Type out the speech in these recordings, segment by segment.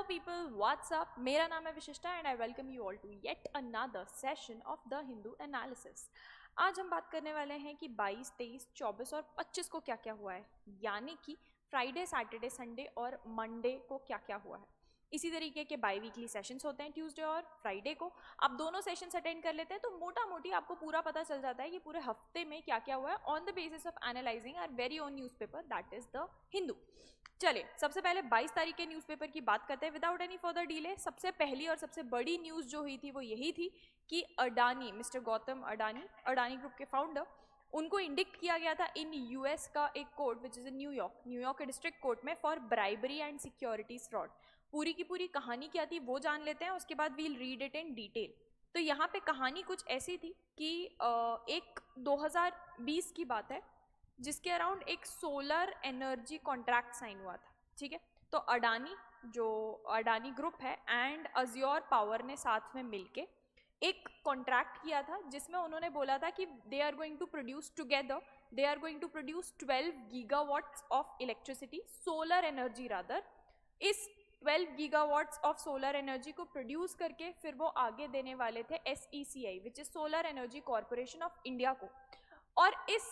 Hello people, what's up. मेरा नाम है Vishishta and I welcome you all to yet another session of the Hindu analysis. आज हम बात करने वाले हैं कि 22, 23, 24 और 25 को क्या क्या हुआ है, यानी कि फ्राइडे, सैटरडे, संडे और मंडे को क्या क्या हुआ है। इसी तरीके के बाई वीकली सेशंस होते हैं ट्यूसडे और फ्राइडे को। आप दोनों सेशंस अटेंड कर लेते हैं तो मोटा मोटी आपको पूरा पता चल जाता है कि पूरे हफ्ते में क्या क्या हुआ है on the basis of analysing our very own newspaper that is the Hindu. चलिए, सबसे पहले 22 तारीख के न्यूज़पेपर की बात करते हैं विदाउट एनी फर्दर डिले। सबसे पहली और सबसे बड़ी न्यूज़ जो हुई थी वो यही थी कि अडानी, मिस्टर गौतम अडानी, अडानी ग्रुप के फाउंडर, उनको इंडिक्ट किया गया था इन यूएस का एक court which is in New York के डिस्ट्रिक्ट कोर्ट में for bribery and securities fraud. पूरी की पूरी कहानी क्या थी वो जान लेते हैं, उसके बाद we'll read it in detail. तो यहाँ पे कहानी कुछ ऐसी थी कि एक 2020 की बात है जिसके अराउंड एक सोलर एनर्जी कॉन्ट्रैक्ट साइन हुआ था। ठीक है, तो अडानी, जो अडानी ग्रुप है, एंड अज्योर पावर ने साथ में मिलके एक कॉन्ट्रैक्ट किया था जिसमें उन्होंने बोला था कि they are going to produce together, they are going to produce 12 gigawatts of electricity, solar energy rather. इस 12 गीगावाट्स ऑफ सोलर एनर्जी को प्रोड्यूस करके फिर वो आगे देने वाले थे SECI which is solar energy corporation of India को। और इस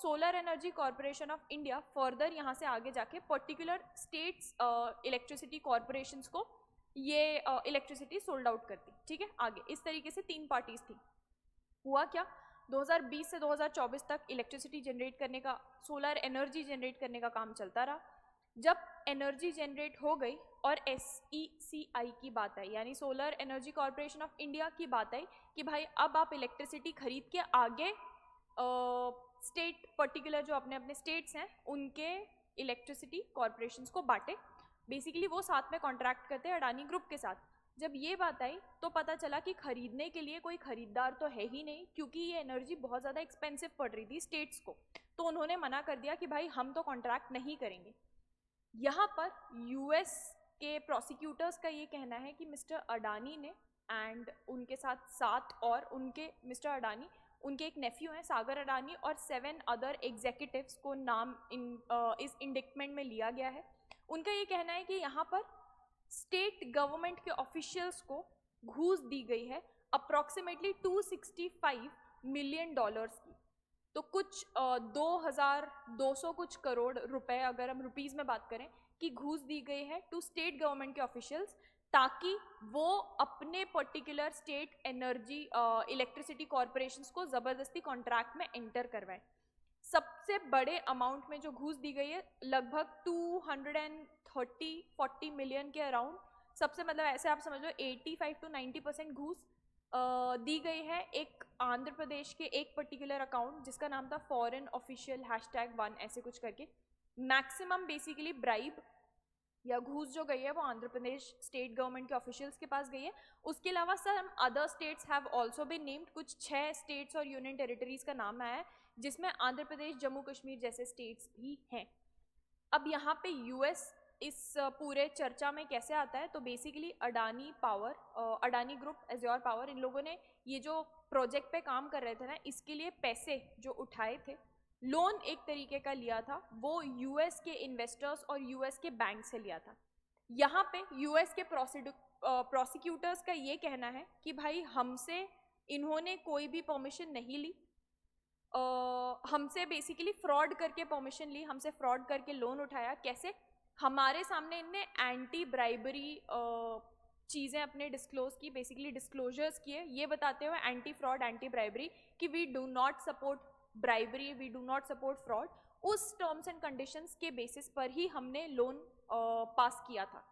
solar energy corporation of India further यहाँ से आगे जाके पर्टिकुलर स्टेट्स इलेक्ट्रिसिटी कॉरपोरेशंस को ये इलेक्ट्रिसिटी सोल्ड आउट करती। ठीक है, आगे इस तरीके से 3 पार्टीज थी। हुआ क्या, 2020 से 2024 तक इलेक्ट्रिसिटी जनरेट करने का, सोलर एनर्जी जनरेट करने का काम चलता रहा। जब एनर्जी जनरेट हो गई और SECI की बात आई, यानी solar energy corporation of India की बात आई कि भाई अब आप इलेक्ट्रिसिटी खरीद के आगे स्टेट पर्टिकुलर जो अपने अपने स्टेट्स हैं उनके इलेक्ट्रिसिटी कॉरपोरेशंस को बांटे। बेसिकली वो साथ में कॉन्ट्रैक्ट करते हैं अडानी ग्रुप के साथ। जब ये बात आई तो पता चला कि खरीदने के लिए कोई खरीदार तो है ही नहीं, क्योंकि ये एनर्जी बहुत ज़्यादा एक्सपेंसिव पड़ रही थी स्टेट्स को। तो उन्होंने मना कर दिया कि भाई हम तो कॉन्ट्रैक्ट नहीं करेंगे। यहाँ पर US के प्रोसिक्यूटर्स का ये कहना है कि मिस्टर अडानी ने एंड उनके साथ 7 और उनके मिस्टर अडानी, उनके एक नेफ्यू हैं सागर अडानी, और 7 अदर एग्जीक्यूटिव्स को नाम इस इंडिक्टमेंट में लिया गया है। उनका ये कहना है कि यहाँ पर स्टेट गवर्नमेंट के ऑफिशियल्स को घूस दी गई है अप्रॉक्सीमेटली $265 मिलियन की। तो कुछ 2200 कुछ करोड़ रुपए, अगर हम रुपीज़ में बात करें, कि घूस दी गई है टू स्टेट गवर्नमेंट के ऑफिशियल्स ताकि वो अपने particular state energy electricity corporations को ज़बरदस्ती कॉन्ट्रैक्ट में एंटर करवाएं। सबसे बड़े अमाउंट में जो घूस दी गई है लगभग 230-40 मिलियन के अराउंड, सबसे मतलब ऐसे आप समझ लो 85 to 90% घूस दी गई है एक आंध्र प्रदेश के एक पर्टिकुलर अकाउंट जिसका नाम था फॉरेन ऑफिशियल #1 ऐसे कुछ करके। मैक्सिमम बेसिकली ब्राइब या घूस जो गई है वो आंध्र प्रदेश स्टेट गवर्नमेंट के ऑफिशियल्स के पास गई है। उसके अलावा sir other states have also been named, कुछ 6 स्टेट्स और यूनियन टेरिटरीज का नाम आया है जिसमें आंध्र प्रदेश, जम्मू कश्मीर जैसे स्टेट्स भी हैं। अब यहाँ पे US इस पूरे चर्चा में कैसे आता है, तो basically Adani power, Adani group, Azure power, इन लोगों ने ये जो प्रोजेक्ट पे काम कर रहे थे ना, इसके लिए पैसे जो उठाए थे, लोन एक तरीके का लिया था, वो US के इन्वेस्टर्स और US के बैंक से लिया था। यहाँ पे US के प्रोसिक्यूटर्स का ये कहना है कि भाई हमसे इन्होंने कोई भी परमिशन नहीं ली, हमसे बेसिकली फ्रॉड करके परमिशन ली, हमसे फ्रॉड करके लोन उठाया। कैसे? हमारे सामने इनने एंटी ब्राइबरी चीज़ें अपने डिस्क्लोज की, बेसिकली डिस्क्लोजर्स किए, ये बताते हुए एंटी फ्रॉड, एंटी ब्राइबरी, कि we do not support bribery, we do not support fraud. उस टर्म्स एंड कंडीशंस के बेसिस पर ही हमने लोन पास किया था।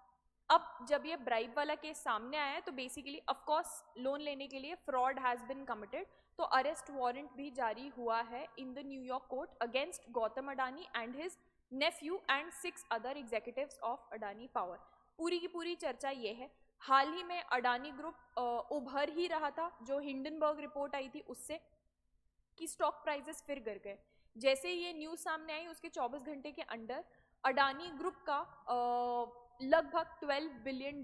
अब जब ये ब्राइब वाला केस सामने आया है तो बेसिकली ऑफकोर्स लोन लेने के लिए फ्रॉड हैज़ बिन कमिटेड, तो अरेस्ट वारंट भी जारी हुआ है in the New York court against Gautam Adani and his Neiphiu and 6 other executives of Adani power. पूरी की पूरी चर्चा ये है, हाल ही में अडानी ग्रुप उभर ही रहा था, जो हिंडनबर्ग रिपोर्ट आई थी उससे, कि स्टॉक प्राइसेस फिर गिर गए। जैसे ये न्यूज़ सामने आई उसके 24 घंटे के अंदर अडानी ग्रुप का लगभग $12 बिलियन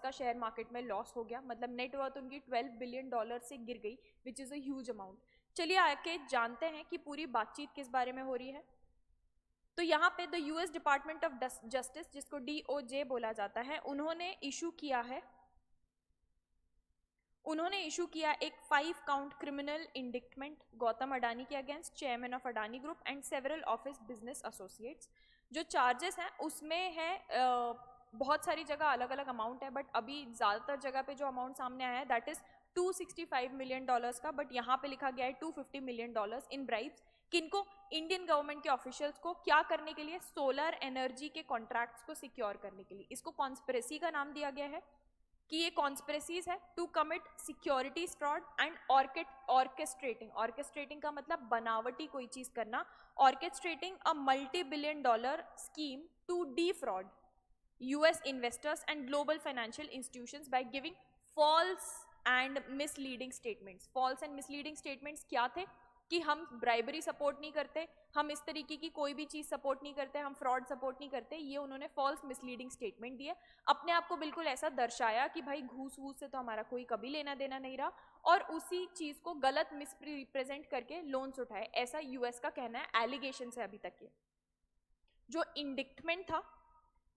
का शेयर मार्केट में लॉस हो गया, मतलब नेटवर्थ उनकी $12 बिलियन से गिर गई, which is a huge amount. चलिए आके जानते हैं कि पूरी बातचीत किस बारे में हो रही है। तो यहाँ पे the US department of justice, जिसको DOJ बोला जाता है, उन्होंने इशू किया एक 5 count criminal indictment Gautam Adani के against, chairman of Adani group and several of his business associates. जो चार्जेस हैं उसमें है बहुत सारी जगह अलग अलग अमाउंट है, बट अभी ज़्यादातर जगह पे जो अमाउंट सामने आया है दैट इज़ $265 मिलियन का, बट यहाँ पे लिखा गया है $250 मिलियन इन ब्राइब्स। किनको? इंडियन गवर्नमेंट के ऑफिशियल्स को। क्या करने के लिए? सोलर एनर्जी के कॉन्ट्रैक्ट्स को सिक्योर करने के लिए। इसको कॉन्स्पिरेसी का नाम दिया गया है कि ये कॉन्स्पिरेसीज है to commit securities fraud and orchestrating का मतलब बनावटी कोई चीज करना, orchestrating a $multi-billion scheme to defraud US investors and global financial institutions by giving false and misleading statements. False and misleading statements क्या थे? कि हम ब्राइबरी सपोर्ट नहीं करते, हम इस तरीके की कोई भी चीज़ सपोर्ट नहीं करते, हम फ्रॉड सपोर्ट नहीं करते। ये उन्होंने फॉल्स मिसलीडिंग स्टेटमेंट दिए, अपने आप को बिल्कुल ऐसा दर्शाया कि भाई घूस वूस से तो हमारा कोई कभी लेना देना नहीं रहा, और उसी चीज़ को गलत मिसरिप्रेजेंट करके लोन्स उठाए, ऐसा यूएस का कहना है। एलिगेशन है अभी तक ये जो इंडिक्टमेंट था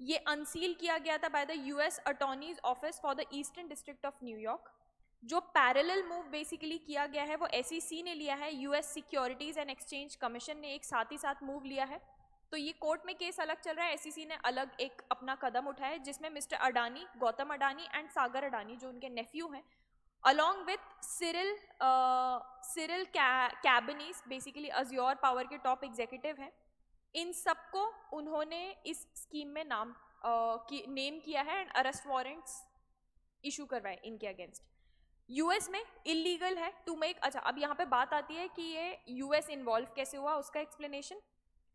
ये अनसील किया गया था by the US attorneys office for the eastern district of New York. जो पैरेलल मूव बेसिकली किया गया है वो SEC ने लिया है, US securities and exchange commission ने एक साथ ही साथ मूव लिया है। तो ये कोर्ट में केस अलग चल रहा है, SEC ने अलग एक अपना कदम उठाया है, जिसमें मिस्टर अडानी, गौतम अडानी एंड सागर अडानी जो उनके नेफ्यू हैं, along with Cyril Cabanes, basically Azure power के टॉप एग्जीक्यूटिव हैं, इन सबको उन्होंने इस स्कीम में नेम किया है एंड अरेस्ट वारंट्स इशू करवाए इनके अगेंस्ट। यूएस में इलीगल है टू मेक, अच्छा अब यहाँ पे बात आती है कि ये यूएस इन्वॉल्व कैसे हुआ, उसका एक्सप्लेनेशन।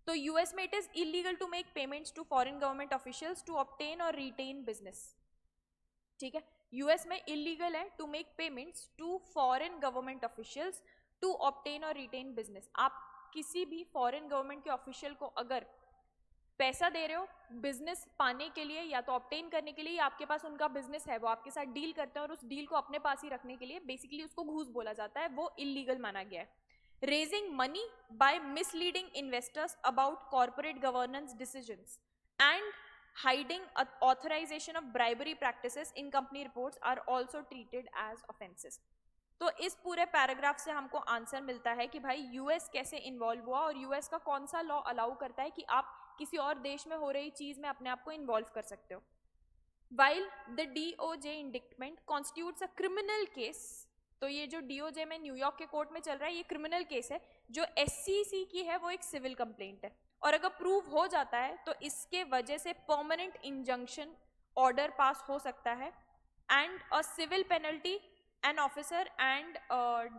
तो यूएस में it is illegal to make payments to foreign government officials to obtain or retain business. ठीक है, यूएस में इलीगल है to make payments to foreign government officials to obtain or retain business. आप किसी भी foreign government के official को अगर पैसा दे रहे हो बिजनेस पाने के लिए या तो ऑब्टेन करने के लिए, या आपके पास उनका बिजनेस है वो आपके साथ डील करते हैं और उस डील को अपने पास ही रखने के लिए, बेसिकली उसको घूस बोला जाता है, वो इलीगल माना गया है। Raising money by misleading investors about corporate governance decisions and hiding authorisation of bribery practices in company reports are also treated as offences. तो इस पूरे पैराग्राफ से हमको आंसर मिलता है कि भाई यूएस कैसे इन्वॉल्व हुआ और यूएस का कौन सा लॉ अलाउ करता है कि आप किसी और देश में हो रही चीज में अपने आप को इन्वॉल्व कर सकते हो। While the DOJ indictment constitutes a criminal case, तो ये जो DOJ में न्यूयॉर्क के कोर्ट में चल रहा है ये क्रिमिनल केस है, जो SEC की है वो एक सिविल कंप्लेंट है, और अगर प्रूव हो जाता है तो इसके वजह से परमानेंट इंजंक्शन ऑर्डर पास हो सकता है and a civil penalty an officer and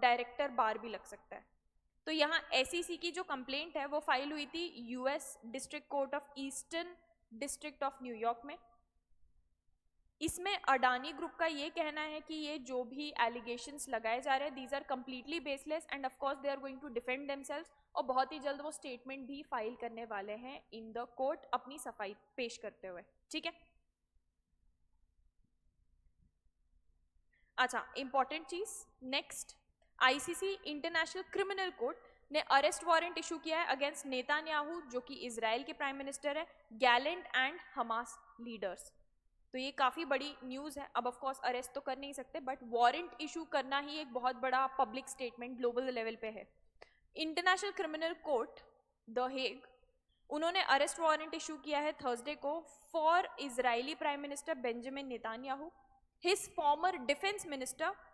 director bar भी लग सकता है। तो यहाँ SEC की जो कंप्लेंट है वो फाइल हुई थी US district court of eastern district of New York में। इसमें अडानी ग्रुप का ये कहना है कि ये जो भी एलिगेशंस लगाए जा रहे हैं these are completely baseless and of course they are going to defend themselves, और बहुत ही जल्द वो स्टेटमेंट भी फाइल करने वाले हैं इन द कोर्ट अपनी सफाई पेश करते हुए। ठीक है, अच्छा इंपॉर्टेंट चीज next, ICC international criminal court ने अरेस्ट वारंट इशू किया है अगेंस्ट नेतान्याहू जो कि इजराइल के प्राइम मिनिस्टर है, गैलेंट एंड हमास लीडर्स। तो ये काफ़ी बड़ी न्यूज़ है। अब ऑफ कोर्स अरेस्ट तो कर नहीं सकते बट वारंट इशू करना ही एक बहुत बड़ा पब्लिक स्टेटमेंट ग्लोबल लेवल पे है। International criminal court the Hague उन्होंने अरेस्ट वारंट इशू किया है थर्सडे को for Israeli prime minister Benjamin Netanyahu, his farmer defence minister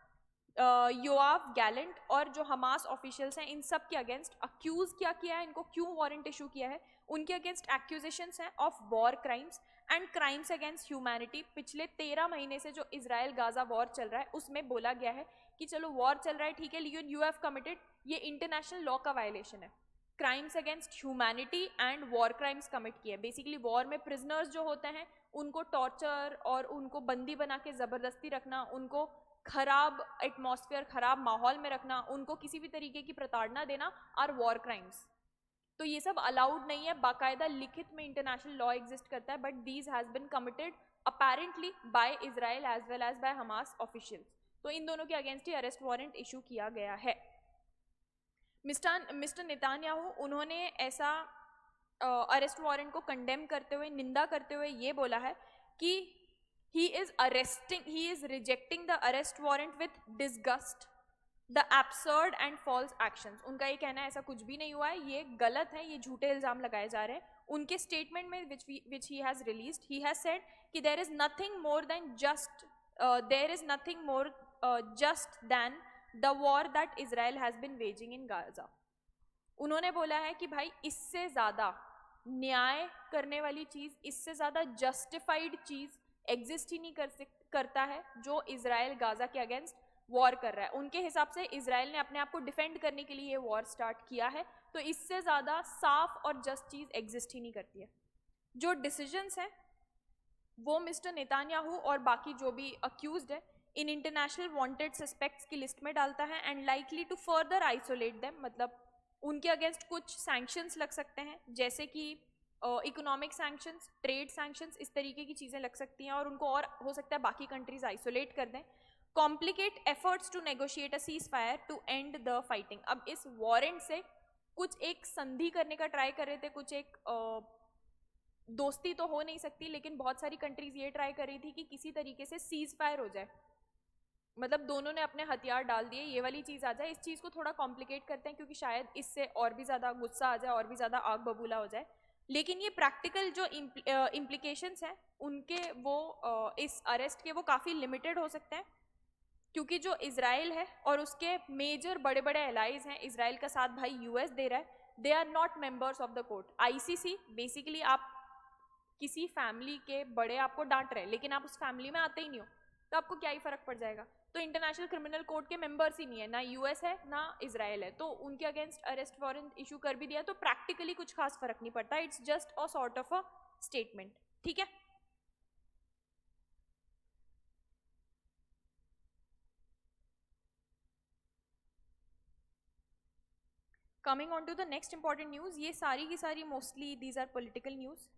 Yoav Gallant और जो हमास ऑफिशियल्स हैं इन सब के अगेंस्ट अक्यूज क्या किया है, इनको क्यों वारंट इशू किया है, उनके अगेंस्ट एक्यूजेशंस हैं of war crimes and crimes against humanity. पिछले 13 महीने से जो इजराइल गाजा वॉर चल रहा है उसमें बोला गया है कि चलो वॉर चल रहा है ठीक है लेकिन यू हैव कमिटेड, ये इंटरनेशनल लॉ का वायलेशन है, crimes against humanity and war crimes commit किए। बेसिकली वॉर में प्रिजनर्स जो होते हैं उनको टॉर्चर और उनको बंदी बना के ज़बरदस्ती रखना, उनको खराब एटमॉस्फेयर खराब माहौल में रखना, उनको किसी भी तरीके की प्रताड़ना देना आर वॉर क्राइम्स। तो ये सब अलाउड नहीं है, बाकायदा लिखित में इंटरनेशनल लॉ एग्जिस्ट करता है but these has been committed apparently by Israel as well as by Hamas officials. तो इन दोनों के अगेंस्ट ही अरेस्ट वारंट इशू किया गया है। मिस्टर नेतान्याहू उन्होंने ऐसा अरेस्ट वारंट को कंडेम करते हुए, निंदा करते हुए ये बोला है कि he is rejecting the arrest warrant with disgust the absurd and false actions. उनका ये कहना है ऐसा कुछ भी नहीं हुआ है, ये गलत है, ये झूठे इल्जाम लगाए जा रहे हैं। उनके स्टेटमेंट में which he has released, he has said कि there is nothing more than just then the war that Israel has been waging in Gaza. उन्होंने बोला है कि भाई इससे ज्यादा न्याय करने वाली चीज, इससे ज्यादा जस्टिफाइड चीज एग्जिस्ट ही नहीं करता है जो इजराइल गाजा के अगेंस्ट वॉर कर रहा है। उनके हिसाब से इजराइल ने अपने आप को डिफेंड करने के लिए ये वॉर स्टार्ट किया है, तो इससे ज्यादा साफ और जस्ट चीज एग्जिस्ट ही नहीं करती है। जो डिसीजंस हैं वो मिस्टर नेतान्याहू और बाकी जो भी अक्यूज्ड है इन इंटरनेशनल वांटेड सस्पेक्ट्स की लिस्ट में डालता है and likely to further isolate them, मतलब उनके अगेंस्ट कुछ सैंक्शंस लग सकते हैं, जैसे कि इकोनॉमिक सैंक्शंस, ट्रेड सैंक्शंस, इस तरीके की चीज़ें लग सकती हैं, और उनको और हो सकता है बाकी कंट्रीज आइसोलेट कर दें। Complicate efforts to negotiate a ceasefire to end the fighting. अब इस वारंट से कुछ एक संधि करने का ट्राई कर रहे थे, कुछ एक दोस्ती तो हो नहीं सकती, लेकिन बहुत सारी कंट्रीज ये ट्राई कर रही थी कि किसी तरीके से सीज फायर हो जाए, मतलब दोनों ने अपने हथियार डाल दिए, ये वाली चीज़ आ जाए। इस चीज़ को थोड़ा कॉम्प्लिकेट करते हैं क्योंकि शायद इससे और भी ज़्यादा गुस्सा आ जाए, और भी ज़्यादा आग बबूला हो जाए। लेकिन ये प्रैक्टिकल जो इम्प्लीकेशंस हैं उनके, वो इस अरेस्ट के वो काफ़ी लिमिटेड हो सकते हैं, क्योंकि जो इजराइल है और उसके मेजर बड़े बड़े एलाइज हैं, इजराइल का साथ भाई यूएस दे रहा है, they are not members of the court. ICC basically, आप किसी फैमिली के बड़े आपको डांट रहे हैं लेकिन आप उस फैमिली में आते ही नहीं हो, तो आपको क्या ही फर्क पड़ जाएगा। तो इंटरनेशनल क्रिमिनल कोर्ट के मेंबर्स ही नहीं है, ना यूएस है ना इजराइल है, तो उनके अगेंस्ट अरेस्ट वारंट इशू कर भी दिया तो प्रैक्टिकली कुछ खास फर्क नहीं पड़ता। It's just a sort of a statement, ठीक है। Coming on to the next important news, ये सारी की सारी mostly these are political news.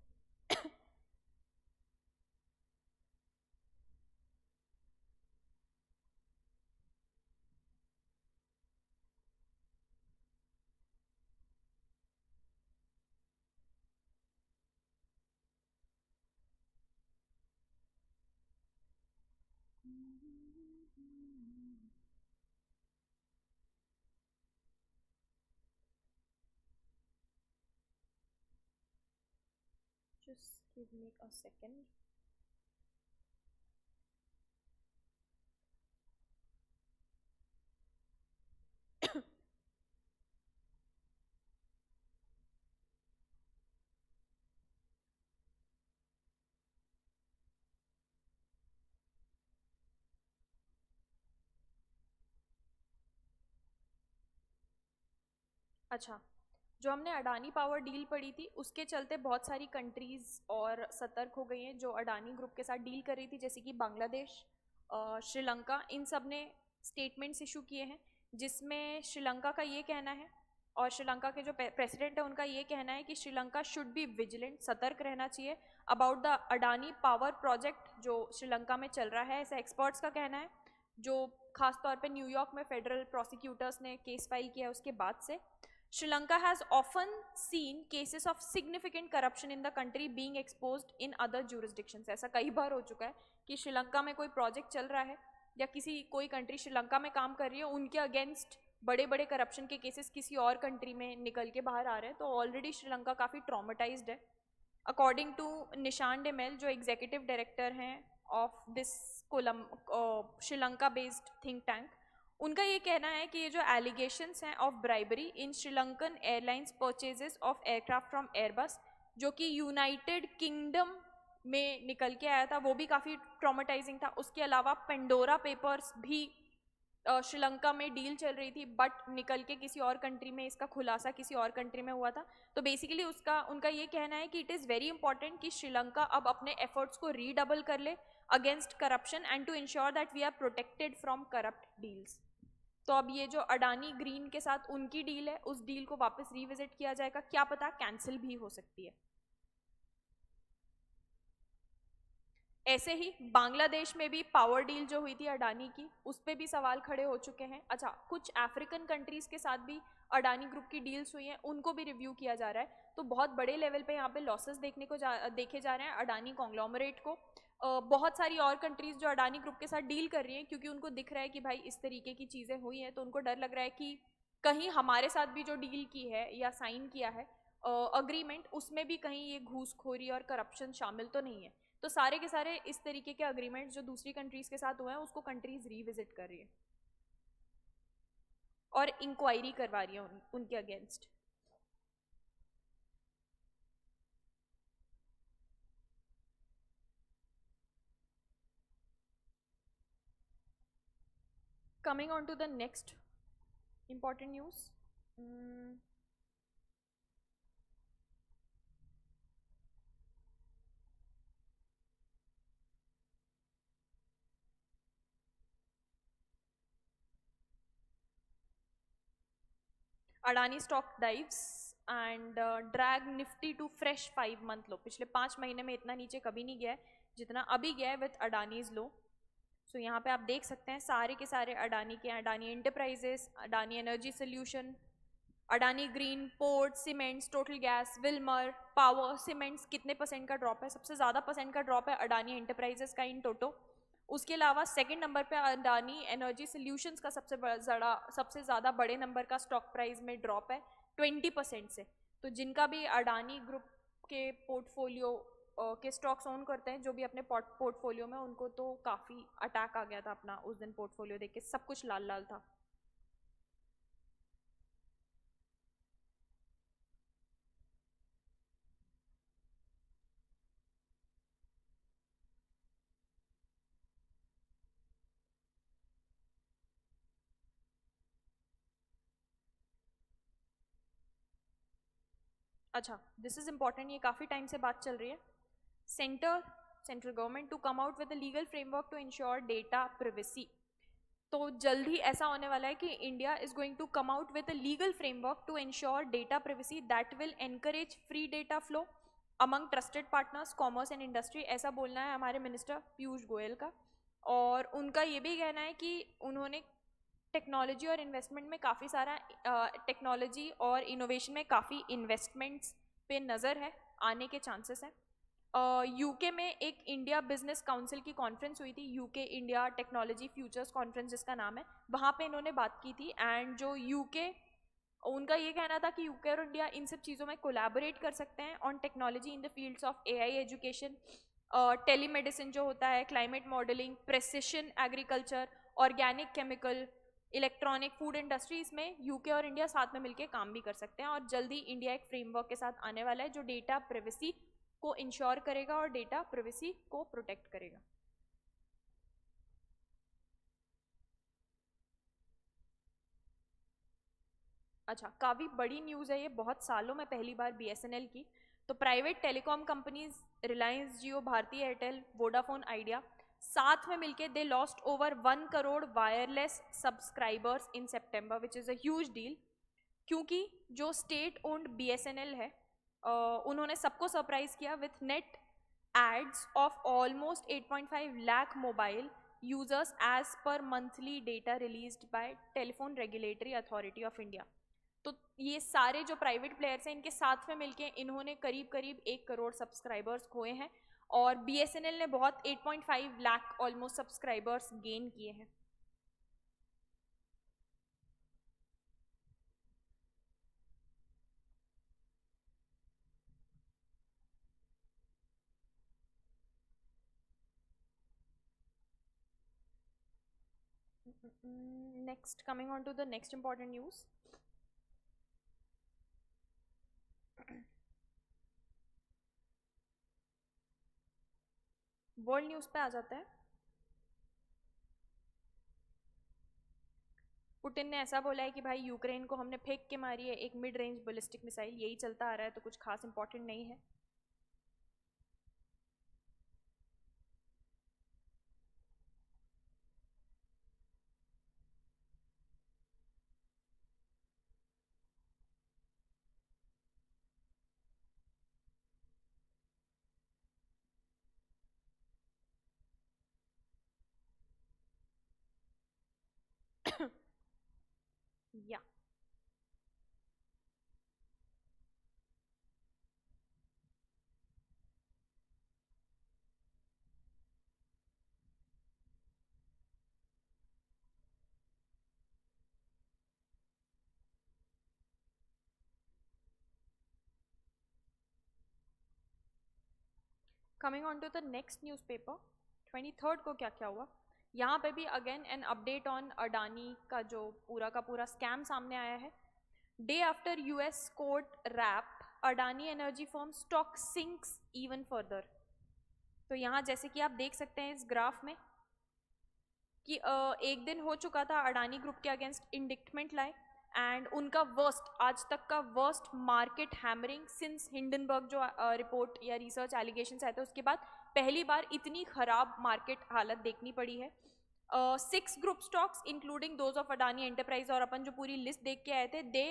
Just give me a second. अच्छा, जो हमने अडानी पावर डील पड़ी थी उसके चलते बहुत सारी कंट्रीज़ और सतर्क हो गई हैं जो अडानी ग्रुप के साथ डील कर रही थी, जैसे कि बांग्लादेश, श्रीलंका, इन सब ने स्टेटमेंट्स इशू किए हैं, जिसमें श्रीलंका का ये कहना है, और श्रीलंका के जो प्रेसिडेंट है उनका ये कहना है कि श्रीलंका शुड बी विजिलेंट, सतर्क रहना चाहिए about the Adani power project जो श्रीलंका में चल रहा है, ऐसा एक्सपर्ट्स का कहना है, जो खासतौर पे न्यूयॉर्क में फेडरल प्रोसिक्यूटर्स ने केस फाइल किया उसके बाद से। Sri has often seen cases of significant corruption in the country being exposed in other jurisdictions। ऐसा कई बार हो चुका है कि श्रीलंका में कोई प्रोजेक्ट चल रहा है या कोई कंट्री श्रीलंका में काम कर रही है, उनके अगेंस्ट बड़े बड़े करप्शन के केसेस किसी और कंट्री में निकल के बाहर आ रहे हैं, तो ऑलरेडी श्रीलंका काफ़ी ट्रॉमेटाइज्ड है। अकॉर्डिंग टू निशान डेमेल, जो एग्जीक्यूटिव डायरेक्टर हैं of this Sri Lanka based think tank, उनका ये कहना है कि ये जो एलिगेशंस हैं of bribery in Sri Lankan airlines purchases of aircraft from Airbus, जो कि यूनाइटेड किंगडम में निकल के आया था, वो भी काफ़ी ट्रॉमेटाइजिंग था। उसके अलावा पेंडोरा पेपर्स भी श्रीलंका में डील चल रही थी, बट निकल के किसी और कंट्री में, इसका खुलासा किसी और कंट्री में हुआ था। तो बेसिकली उनका ये कहना है कि इट इज़ वेरी इंपॉर्टेंट कि श्रीलंका अब अपने एफर्ट्स को रीडबल कर ले against corruption and to ensure that we are protected from corrupt deals. तो अब ये जो अडानी ग्रीन के साथ उनकी डील है, उस डील को वापस रिविजिट किया जाएगा, क्या पता कैंसिल भी हो सकती है। ऐसे ही बांग्लादेश में भी पावर डील जो हुई थी अडानी की, उस पर भी सवाल खड़े हो चुके हैं। अच्छा, कुछ अफ्रीकन कंट्रीज के साथ भी अडानी ग्रुप की डील्स हुई हैं, उनको भी रिव्यू किया जा रहा है। तो बहुत बड़े लेवल पे यहाँ पे लॉसेस देखे जा रहे हैं अडानी कॉन्ग्लोमरेट को। बहुत सारी और कंट्रीज जो अडानी ग्रुप के साथ डील कर रही हैं, क्योंकि उनको दिख रहा है कि भाई इस तरीके की चीज़ें हुई हैं, तो उनको डर लग रहा है कि कहीं हमारे साथ भी जो डील की है या साइन किया है अग्रीमेंट, उसमें भी कहीं ये घूसखोरी और करप्शन शामिल तो नहीं है। तो सारे के सारे इस तरीके के अग्रीमेंट्स जो दूसरी कंट्रीज के साथ हुए हैं, उसको कंट्रीज रीविजिट कर रही है और इंक्वायरी करवा रही है उनके against. Coming on to the next important news. Adani stock dives and drag Nifty to fresh 5 month low. पिछले 5 महीने में इतना नीचे कभी नहीं गया है जितना अभी गया है विथ अडानीज लो। सो यहाँ पे आप देख सकते हैं सारे के सारे अडानी के, Adani enterprises, Adani energy solution, Adani green, port, cements, total gas, Wilmer, power, cements, कितने परसेंट का ड्रॉप है? सबसे ज़्यादा परसेंट का ड्रॉप है अडानी एंटरप्राइजेस का इन टोटो। उसके अलावा सेकंड नंबर पे अडानी एनर्जी सोल्यूशंस का सबसे ज़्यादा बड़े नंबर का स्टॉक प्राइस में ड्रॉप है 20% से। तो जिनका भी अडानी ग्रुप के पोर्टफोलियो के स्टॉक्स ओन करते हैं, जो भी अपने पोर्टफोलियो में, उनको तो काफ़ी अटैक आ गया था अपना उस दिन पोर्टफोलियो देख के, सब कुछ लाल लाल था। अच्छा, दिस इज इम्पॉर्टेंट, ये काफ़ी टाइम से बात चल रही है। Central government to come out with a legal framework to ensure data privacy. तो जल्द ही ऐसा होने वाला है कि India is going to come out with a legal framework to ensure data privacy that will encourage free data flow among trusted partners, commerce and industry. ऐसा बोलना है हमारे मिनिस्टर पीयूष गोयल का। और उनका ये भी कहना है कि उन्होंने टेक्नोलॉजी और इन्वेस्टमेंट में काफ़ी सारा टेक्नोलॉजी और इनोवेशन में काफ़ी इन्वेस्टमेंट्स पे नज़र है, आने के चांसेस हैं। यूके में एक इंडिया बिजनेस काउंसिल की कॉन्फ्रेंस हुई थी, UK India technology futures conference जिसका नाम है, वहाँ पे इन्होंने बात की थी। एंड जो यूके, उनका ये कहना था कि यूके और इंडिया इन सब चीज़ों में कोलैबोरेट कर सकते हैं on technology in the fields of AI education, telemedicine जो होता है, climate modelling, precision agriculture, organic chemical, electronic, food industries में यूके और इंडिया साथ में मिलकर काम भी कर सकते हैं। और जल्दी इंडिया एक फ्रेमवर्क के साथ आने वाला है जो डेटा प्रिवेसी को इंश्योर करेगा और डेटा प्रिवेसी को प्रोटेक्ट करेगा। अच्छा, काफ़ी बड़ी न्यूज़ है ये, बहुत सालों में पहली बार बीएसएनएल की। तो प्राइवेट टेलीकॉम कंपनीज रिलायंस जियो, भारती एयरटेल, वोडाफोन आइडिया साथ में मिलके they lost over 1 crore wireless subscribers in September, which is a huge deal. क्योंकि जो स्टेट ओन्ड बीएसएनएल है, उन्होंने सबको सरप्राइज किया with net adds of almost 8.5 lakh mobile users as per monthly data released by Telephone Regulatory Authority of India. तो ये सारे जो प्राइवेट प्लेयर्स हैं, इनके साथ में मिलके इन्होंने करीब करीब 1 करोड़ सब्सक्राइबर्स खोए हैं। और बीएसएनएल ने बहुत 8.5 लाख ऑलमोस्ट सब्सक्राइबर्स गेन किए हैं। Next, coming on to the next important news. World news पे आ जाता है। पुतिन ने ऐसा बोला है कि भाई यूक्रेन को हमने फेंक के मारी है एक मिड रेंज बैलिस्टिक मिसाइल, यही चलता आ रहा है, तो कुछ खास इंपॉर्टेंट नहीं है। या coming on to the next newspaper 23rd को क्या क्या हुआ। यहाँ पे भी again an update on Adani का जो पूरा का पूरा स्कैम सामने आया है। Day after US court rap Adani energy firm stock sinks even further. तो यहाँ जैसे कि आप देख सकते हैं इस ग्राफ में कि एक दिन हो चुका था अडानी ग्रुप के अगेंस्ट इंडिक्टमेंट लाए एंड उनका वर्स्ट आज तक का worst market hammering since Hindenburg जो रिपोर्ट या रिसर्च एलिगेशंस आए थे उसके बाद पहली बार इतनी खराब मार्केट हालत देखनी पड़ी है। 6 group stocks including those of Adani enterprise और अपन जो पूरी लिस्ट देख के आए थे दे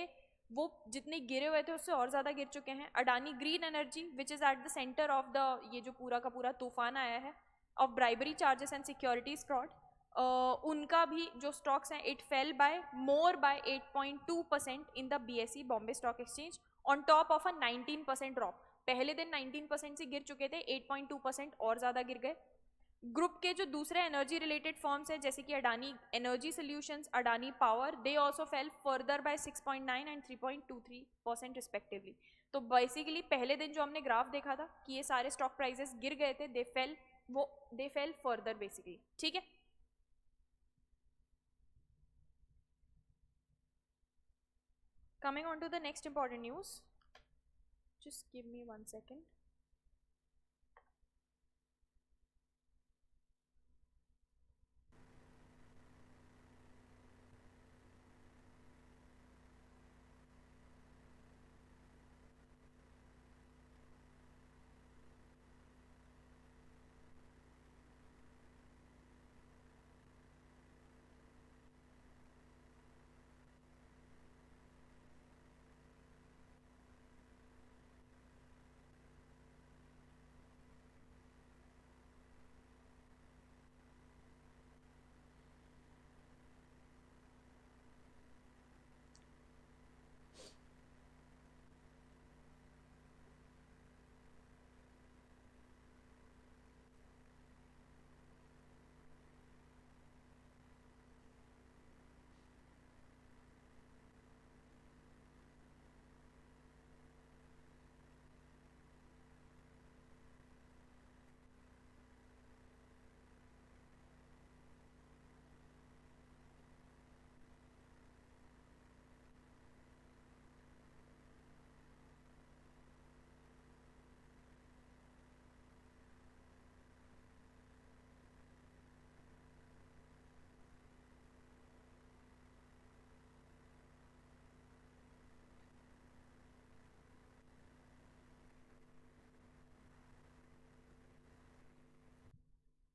वो जितने गिरे हुए थे उससे और ज़्यादा गिर चुके हैं। Adani green energy which is at the centre of the ये जो पूरा का पूरा तूफान आया है of bribery charges and securities fraud, उनका भी जो स्टॉक्स हैं it fell by more by 8.2% in the BSE Bombay stock exchange on top of a 19% drop. पहले दिन 19% से गिर चुके थे, 8.2% और ज़्यादा गिर गए। ग्रुप के जो दूसरे एनर्जी रिलेटेड फर्म्स हैं जैसे कि Adani energy solutions, Adani power, they also fail further bye 6.9 and 3.23% respectively. तो बेसिकली पहले दिन जो हमने ग्राफ देखा था कि ये सारे स्टॉक प्राइजेस गिर गए थे, दे फेल फर्दर बेसिकली। ठीक है, coming on to the next important news, just give me 1 second.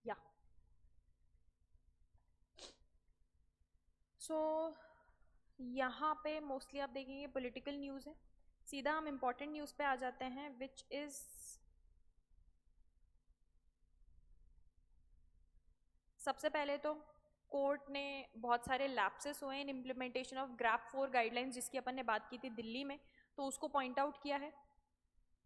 या सो यहाँ पे मोस्टली आप देखेंगे पॉलिटिकल न्यूज़ है। सीधा हम इम्पोर्टेंट न्यूज़ पे आ जाते हैं विच इज़ सबसे पहले तो कोर्ट ने बहुत सारे लैप्सेस हुए इन इम्प्लीमेंटेशन ऑफ ग्रैप 4 गाइडलाइंस जिसकी अपन ने बात की थी दिल्ली में, तो उसको पॉइंट आउट किया है।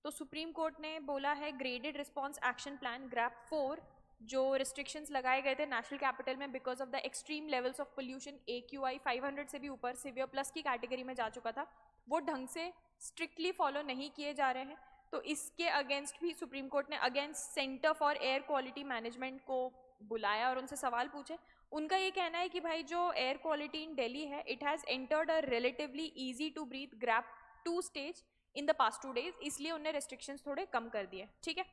तो सुप्रीम कोर्ट ने बोला है graded response action plan grab 4 जो रिस्ट्रिक्शंस लगाए गए थे नेशनल कैपिटल में because of the extreme levels of pollution, AQI 500 से भी ऊपर सीवियर प्लस की कैटेगरी में जा चुका था, वो ढंग से स्ट्रिक्टली फॉलो नहीं किए जा रहे हैं। तो इसके अगेंस्ट भी सुप्रीम कोर्ट ने against centre for air quality management को बुलाया और उनसे सवाल पूछे। उनका ये कहना है कि भाई जो एयर क्वालिटी इन दिल्ली है it has entered a relatively easy to breathe GRAP 2 stage in the past 2 days, इसलिए उन्हें रेस्ट्रिक्शंस थोड़े कम कर दिए। ठीक है,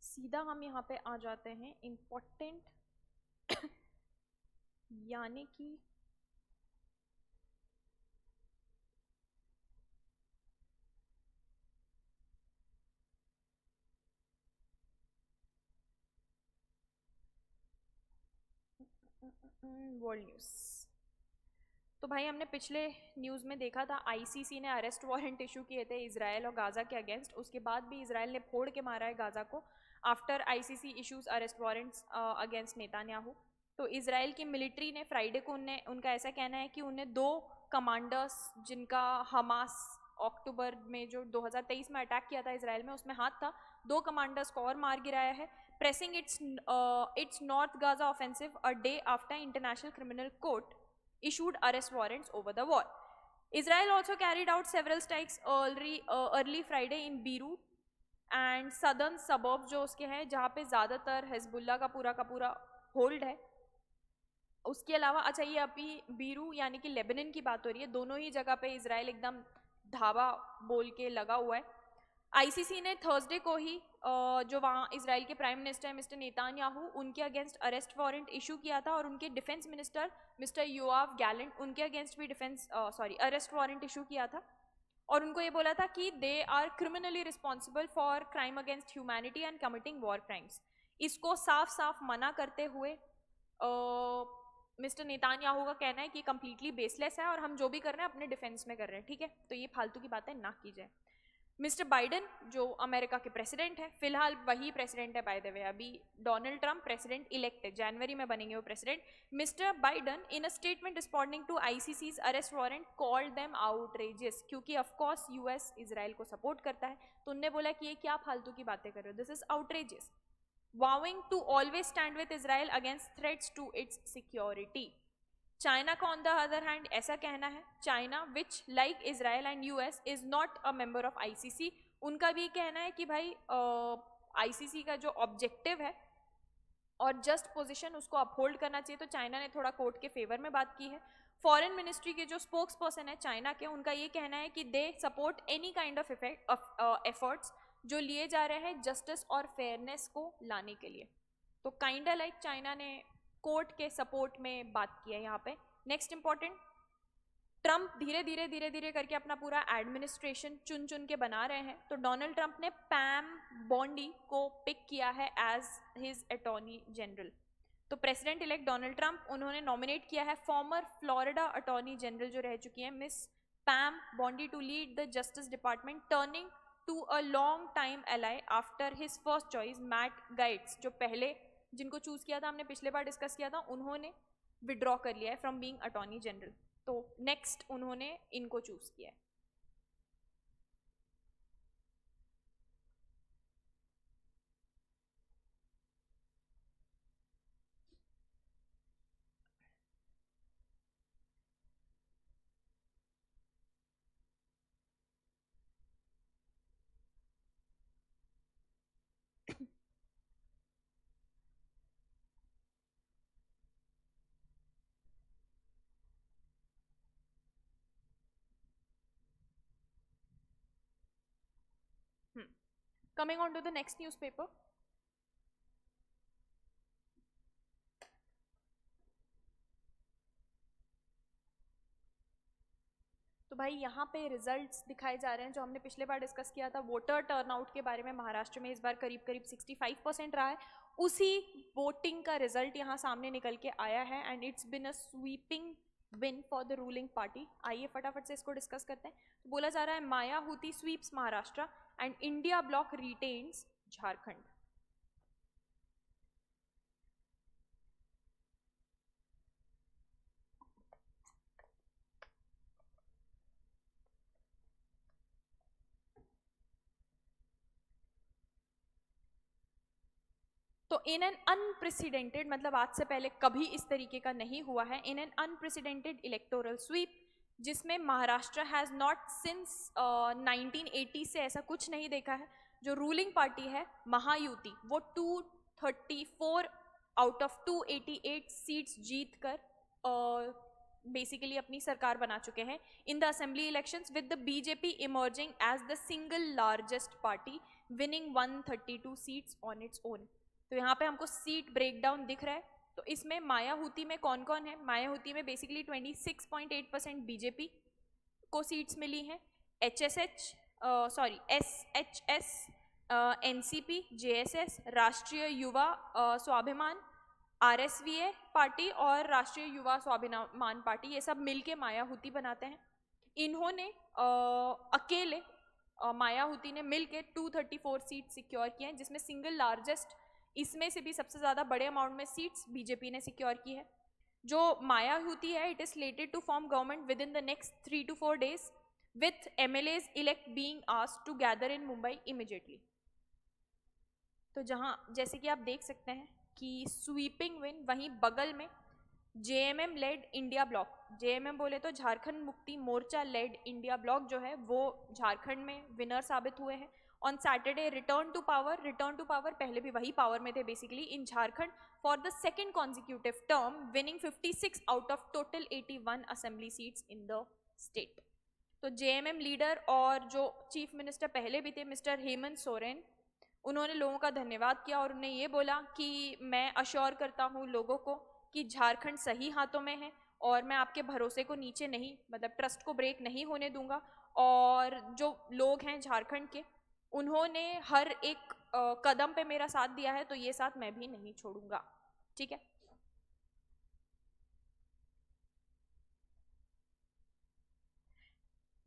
सीधा हम यहाँ पे आ जाते हैं इम्पोर्टेंट यानी कि वर्ल्ड न्यूज़। तो भाई हमने पिछले न्यूज़ में देखा था आईसीसी ने अरेस्ट वारंट इशू किए थे इजराइल और गाज़ा के अगेंस्ट, उसके बाद भी इजराइल ने फोड़ के मारा है गाज़ा को after ICC issues arrest warrants against Netanyahu. तो इजराइल की मिलिट्री ने फ्राइडे को उनका ऐसा कहना है कि उन्हें 2 कमांडर्स जिनका हमास अक्टूबर में जो 2023 में अटैक किया था इजराइल में उसमें हाथ था, 2 कमांडर्स को और मार गिराया है, pressing it's north Gaza offensive a day after international criminal court issued arrest warrants over the war. Israel also carried out several strikes early Friday in Beirut and southern suburbs जो उसके हैं जहाँ पे ज़्यादातर हिजबुल्ला का पूरा hold है। उसके अलावा अच्छा ये अभी बीरू यानी कि लेबनान की बात हो रही है, दोनों ही जगह पे इजराइल एकदम धावा बोल के लगा हुआ है। आईसीसी ने थर्सडे को ही जो वहाँ इजराइल के प्राइम मिनिस्टर है मिस्टर नेतान्याहू उनके अगेंस्ट अरेस्ट वारंट इशू किया था और उनके defence minister mister Yoav Gallant उनके अगेंस्ट भी अरेस्ट वारंट इशू किया था और उनको ये बोला था कि they are criminally responsible for crime against humanity and committing war crimes. इसको साफ साफ मना करते हुए मिस्टर नेतान्याहू का कहना है कि कंप्लीटली बेसलेस है और हम जो भी कर रहे हैं अपने डिफेंस में कर रहे हैं, ठीक है, तो ये फालतू की बातें ना की जाए। मिस्टर बाइडन जो अमेरिका के प्रेसिडेंट है, फिलहाल वही प्रेसिडेंट है बाय द वे, अभी डोनाल्ड ट्रंप प्रेसिडेंट इलेक्ट है, जनवरी में बनेंगे वो president. Mister Biden in a statement responding to ICC's arrest warrant called them outrageous, क्योंकि ऑफ कोर्स यूएस इजराइल को सपोर्ट करता है, तो उनने बोला कि ये क्या फालतू की बातें कर रहे हो, this is outrageous, vowing to always stand with Israel against threats to its security. China का ऑन द अदर हैंड ऐसा कहना है, China which like Israel and US is not a member of ICC, उनका भी कहना है कि भाई आईसीसी का जो ऑब्जेक्टिव है और जस्ट पोजीशन उसको अपहोल्ड करना चाहिए, तो चाइना ने थोड़ा कोर्ट के फेवर में बात की है। फॉरेन मिनिस्ट्री के जो स्पोक्स पर्सन है चाइना के, उनका ये कहना है कि they support any kind of efforts जो लिए जा रहे हैं जस्टिस और फेयरनेस को लाने के लिए, तो काइंडा लाइक चाइना ने कोर्ट के सपोर्ट में बात की है यहाँ पे। नेक्स्ट इंपॉर्टेंट, ट्रंप धीरे धीरे करके अपना पूरा एडमिनिस्ट्रेशन चुन के बना रहे हैं, तो डोनाल्ड ट्रंप ने पैम बॉन्डी को पिक किया है एज हिज अटॉर्नी जनरल। तो प्रेसिडेंट इलेक्ट डोनाल्ड ट्रंप उन्होंने नॉमिनेट किया है फॉर्मर फ्लोरिडा अटॉर्नी जनरल जो रह चुकी है miss Pam Bondi to lead the justice department, turning to a long time ally after his first choice Matt Gaetz, जो पहले जिनको चूज किया था हमने पिछले बार डिस्कस किया था, उन्होंने विड्रॉ कर लिया है फ्रॉम बीइंग अटॉर्नी जनरल, तो नेक्स्ट उन्होंने इनको चूज किया है। Coming on to the next newspaper. तो भाई यहाँ पे रिजल्ट्स दिखाए जा रहे हैं जो हमने पिछले बार डिस्कस किया था वोटर टर्नआउट के बारे में, महाराष्ट्र में इस बार करीब 65% रहा है, उसी वोटिंग का रिजल्ट यहाँ सामने निकल के आया है and it's been a sweeping win for the ruling party. आइए फटाफट से इसको डिस्कस करते हैं। तो बोला जा रहा है Mayawati sweeps Maharashtra and India block retains Jharkhand. तो इन एन अनप्रेसिडेंटेड, मतलब आज से पहले कभी इस तरीके का नहीं हुआ है, in an unprecedented electoral sweep जिसमें महाराष्ट्र हैज़ नॉट सिंस 1980 से ऐसा कुछ नहीं देखा है, जो रूलिंग पार्टी है महायुति वो 234 आउट ऑफ 288 सीट्स जीत कर बेसिकली अपनी सरकार बना चुके हैं in the assembly elections, with the BJP emerging as the single largest party winning 132 seats on its own. तो यहाँ पे हमको सीट ब्रेकडाउन दिख रहा है, तो इसमें मायाहुति में कौन कौन है, मायाहुति में बेसिकली 26.8% बीजेपी को सीट्स मिली हैं, SHS, एनसीपी, जेएसएस, राष्ट्रीय युवा स्वाभिमान, आरएसवीए पार्टी और राष्ट्रीय युवा स्वाभिमान पार्टी, ये सब मिलके मायाहुति बनाते हैं। इन्होंने अकेले मायाहुति ने मिलके 234 सीट सिक्योर किए हैं, जिसमें सिंगल लार्जेस्ट, इसमें से भी सबसे ज़्यादा बड़े अमाउंट में सीट्स बीजेपी ने सिक्योर की है। जो मायाहुति है, it is slated to form government within the next 3 to 4 days with MLAs elect being asked to gather in Mumbai immediately। तो जहाँ जैसे कि आप देख सकते हैं कि स्वीपिंग विन, वहीं बगल में JMM led India bloc, JMM बोले तो Jharkhand Mukti Morcha lead India block जो है वो झारखंड में विनर साबित हुए हैं। On Saturday return to power, पहले भी वही पावर में थे basically in Jharkhand for the second consecutive term, winning 56 out of total 81 assembly seats in the state. तो JMM लीडर और जो चीफ मिनिस्टर पहले भी थे मिस्टर हेमंत सोरेन, उन्होंने लोगों का धन्यवाद किया और उन्हें ये बोला कि मैं अश्योर करता हूँ लोगों को कि झारखंड सही हाथों में है और मैं आपके भरोसे को नीचे नहीं, मतलब ट्रस्ट को ब्रेक नहीं होने दूंगा। और जो लोग हैं झारखंड के, उन्होंने हर एक कदम पे मेरा साथ दिया है, तो ये साथ मैं भी नहीं छोड़ूंगा। ठीक है,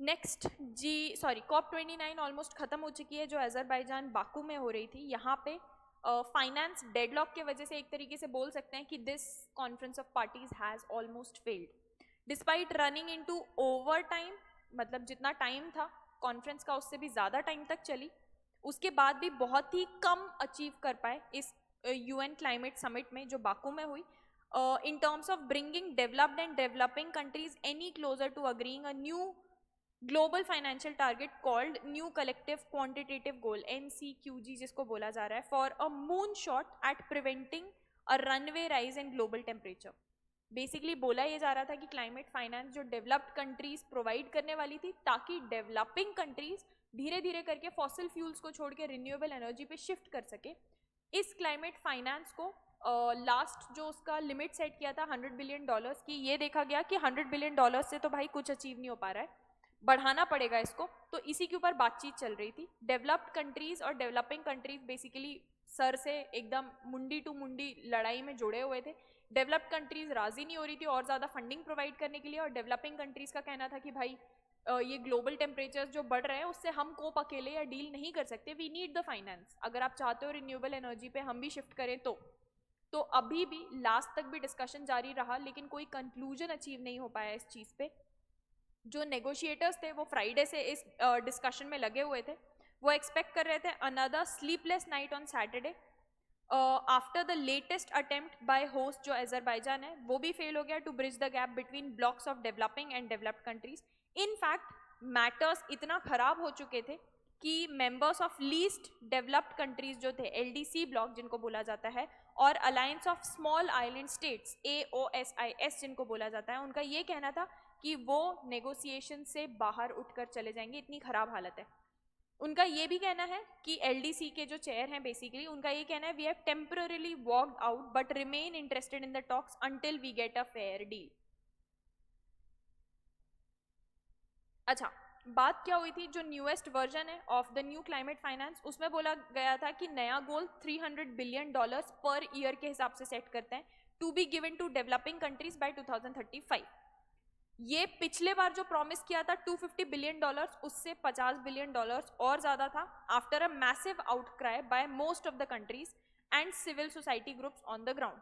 नेक्स्ट COP29 ऑलमोस्ट खत्म हो चुकी है, जो अजरबैजान बाकू में हो रही थी। यहाँ पे फाइनेंस डेडलॉक के वजह से एक तरीके से बोल सकते हैं कि this conference of parties has almost failed despite running into over time, मतलब जितना टाइम था कॉन्फ्रेंस का उससे भी ज़्यादा टाइम तक चली, उसके बाद भी बहुत ही कम अचीव कर पाए इस UN क्लाइमेट समिट में जो बाकू में हुई, in terms of bringing developed and developing countries any closer to agreeing a new global financial target called New Collective Quantitative Goal NCQG, जिसको बोला जा रहा है, for a moonshot at preventing a runaway rise in global temperature। Basically बोला ये जा रहा था कि क्लाइमेट फाइनेंस जो डेवलप्ड कंट्रीज प्रोवाइड करने वाली थी, ताकि डेवलपिंग कंट्रीज धीरे धीरे करके फॉसिल फ्यूल्स को छोड़ के रिन्यूएबल एनर्जी पे शिफ्ट कर सके। इस क्लाइमेट फाइनेंस को लास्ट जो उसका लिमिट सेट किया था $100 बिलियन की, ये देखा गया कि $100 बिलियन से तो भाई कुछ अचीव नहीं हो पा रहा है, बढ़ाना पड़ेगा इसको। तो इसी के ऊपर बातचीत चल रही थी। डेवलप्ड कंट्रीज और डेवलपिंग कंट्रीज बेसिकली सर से एकदम मुंडी टू मुंडी लड़ाई में जुड़े हुए थे। डेवलप्ड कंट्रीज राजी नहीं हो रही थी और ज़्यादा फंडिंग प्रोवाइड करने के लिए, और डेवलपिंग कंट्रीज का कहना था कि भाई ये ग्लोबल टेम्परेचर जो बढ़ रहे हैं उससे हम कोप अकेले या डील नहीं कर सकते, वी नीड द फाइनेंस। अगर आप चाहते हो रिन्यूएबल एनर्जी पे हम भी शिफ्ट करें तो अभी भी लास्ट तक भी डिस्कशन जारी रहा, लेकिन कोई कंक्लूजन अचीव नहीं हो पाया इस चीज़ पे। जो नेगोशिएटर्स थे वो फ्राइडे से इस डिस्कशन में लगे हुए थे। वो एक्सपेक्ट कर रहे थे another sleepless night on Saturday after the latest attempt by host जो अजरबैजान है, वो भी फेल हो गया to bridge the gap between blocs of developing and developed countries. In fact matters इतना खराब हो चुके थे कि members of least developed countries जो थे, LDC ब्लॉक जिनको बोला जाता है, और alliance of small island states AOSIS जिनको बोला जाता है, उनका ये कहना था कि वो नेगोशिएशन से बाहर उठकर चले जाएंगे, इतनी खराब हालत है। उनका ये भी कहना है कि LDC के जो चेयर हैं बेसिकली, उनका ये कहना है we have temporarily walked out but remain interested in the talks until we get a fair deal. अच्छा, बात क्या हुई थी? जो न्यूएस्ट वर्जन है of the new climate finance, उसमें बोला गया था कि नया गोल $300 बिलियन पर ईयर के हिसाब से सेट करते हैं to be given to developing countries by 2035। ये पिछले बार जो प्रॉमिस किया था $250 बिलियन, उससे $50 बिलियन और ज़्यादा था, after a massive outcry by most of the countries and civil society groups on the ground.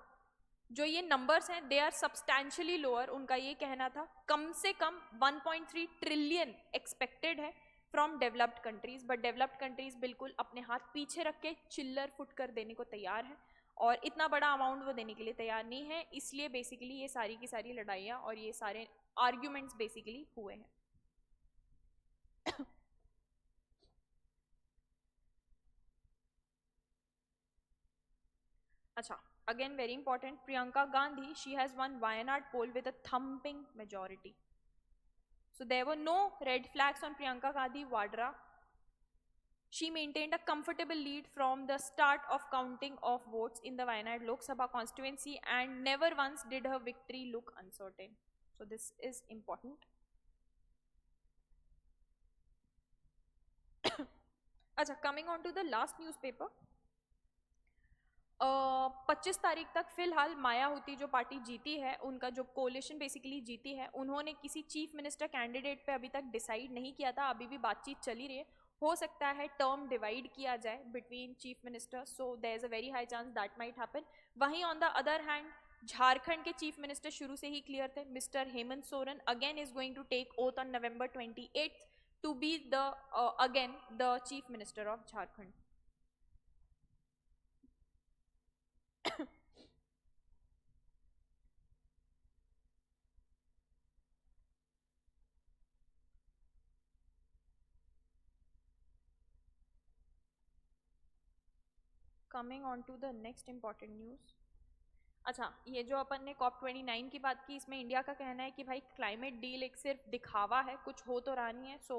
जो ये नंबर्स हैं दे आर सब्सटैंशियली लोअर, उनका ये कहना था। कम से कम 1.3 ट्रिलियन एक्सपेक्टेड है from developed countries, but developed countries बिल्कुल अपने हाथ पीछे रख के चिल्लर फुट कर देने को तैयार है, और इतना बड़ा अमाउंट वो देने के लिए तैयार नहीं है। इसलिए बेसिकली ये सारी की सारी लड़ाइयाँ और ये सारे आर्ग्यूमेंट्स बेसिकली हुए हैं। अच्छा, again very important, Priyanka Gandhi, she has won Wayanad poll with a thumping majority. So there were no red flags on Priyanka Gandhi Vadra. She maintained a comfortable lead from the start of counting of votes in the Wayanad Lok Sabha constituency, and never once did her victory look uncertain. So this is important. Acha, coming on to the last newspaper. 25 तारीख तक फिलहाल मायावती जो party जीती है, उनका जो collision basically जीती है, उन्होंने किसी चीफ मिनिस्टर कैंडिडेट पे अभी तक डिसाइड नहीं किया था, अभी भी बातचीत चली रही है। हो सकता है टर्म डिवाइड किया जाए between chief minister, so there is a very high chance that might happen. वहीं on the other hand Jharkhand के चीफ मिनिस्टर शुरू से ही क्लियर थे, mister Hemant Soren again is going to take oath on November 28th to be the again the chief minister of Jharkhand. Coming on to the next important news. अच्छा, ये जो अपन ने COP29 की बात की, इसमें इंडिया का कहना है कि भाई क्लाइमेट डील एक सिर्फ दिखावा है, कुछ हो तो रहा नहीं है। सो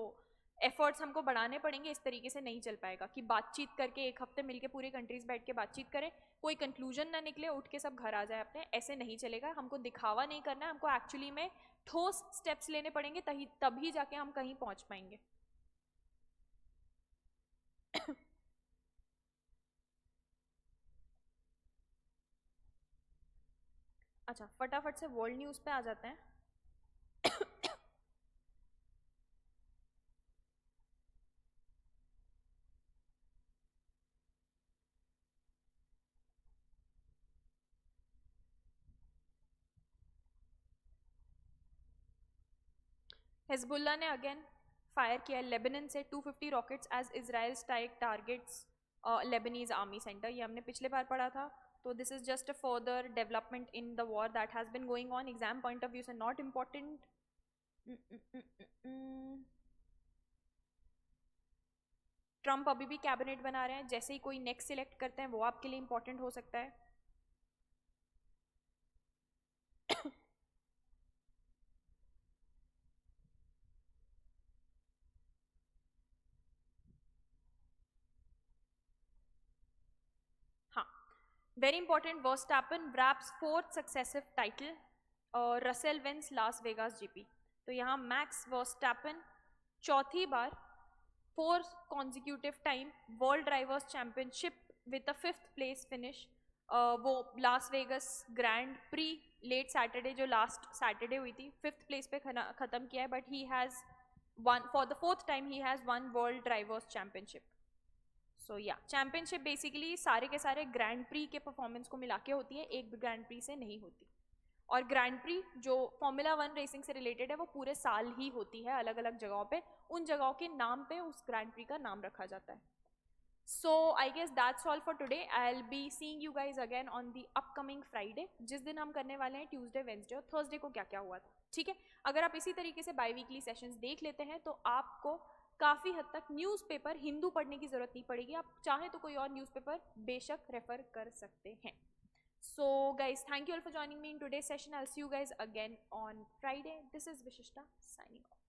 एफर्ट्स हमको बढ़ाने पड़ेंगे, इस तरीके से नहीं चल पाएगा कि बातचीत करके एक हफ्ते मिलके पूरी कंट्रीज बैठ के बातचीत करें, कोई कंक्लूजन ना निकले, उठ के सब घर आ जाए अपने, ऐसे नहीं चलेगा। हमको दिखावा नहीं करना है, हमको एक्चुअली में ठोस स्टेप्स लेने पड़ेंगे, तभी जाके हम कहीं पहुंच पाएंगे। अच्छा, फटाफट से वर्ल्ड न्यूज़ पे आ जाते हैं। हिजबुल्ला ने अगेन फायर किया लेबनन से 250 rockets as Israel strike targets Lebanese army centre. ये हमने पिछले बार पढ़ा था, तो this is just a further development in the war that has been going on. Exam point of view से नॉट इम्पॉर्टेंट। ट्रम्प अभी भी कैबिनेट बना रहे हैं, जैसे ही कोई नेक्स्ट सिलेक्ट करते हैं वो आपके लिए इंपॉर्टेंट हो सकता है। हाँ, very important, Verstappen wraps 4th successive title और Russell wins Las Vegas GP. तो यहाँ मैक्स वर्स्टैपन चौथी बार 4 consecutive time world drivers championship with a 5th place finish. वो Las Vegas Grand Prix late Saturday जो लास्ट सैटरडे हुई थी, 5th place पे खत्म किया है, but he has won for the 4th time, he has won world drivers championship. So या championship basically सारे के सारे ग्रैंड प्री के परफॉर्मेंस को मिला के होती है, एक भी ग्रैंड प्री से नहीं होती। और ग्रैंड प्री जो फॉर्मूला 1 रेसिंग से रिलेटेड है वो पूरे साल ही होती है अलग अलग जगहों पे, उन जगहों के नाम पे उस ग्रैंड प्री का नाम रखा जाता है। So I guess that's all for today. I will be seeing you guys again on the upcoming Friday, जिस दिन हम करने वाले हैं ट्यूसडे, वेंसडे और थर्सडे को क्या क्या हुआ था। ठीक है, अगर आप इसी तरीके से बाई वीकली सेशंस देख लेते हैं तो आपको काफ़ी हद तक न्यूज़पेपर हिंदू पढ़ने की ज़रूरत नहीं पड़ेगी, आप चाहें तो कोई और न्यूज़पेपर बेशक रेफर कर सकते हैं। So guys, thank you all for joining me in today's session. I'll see you guys again on Friday. This is Vishishta signing off.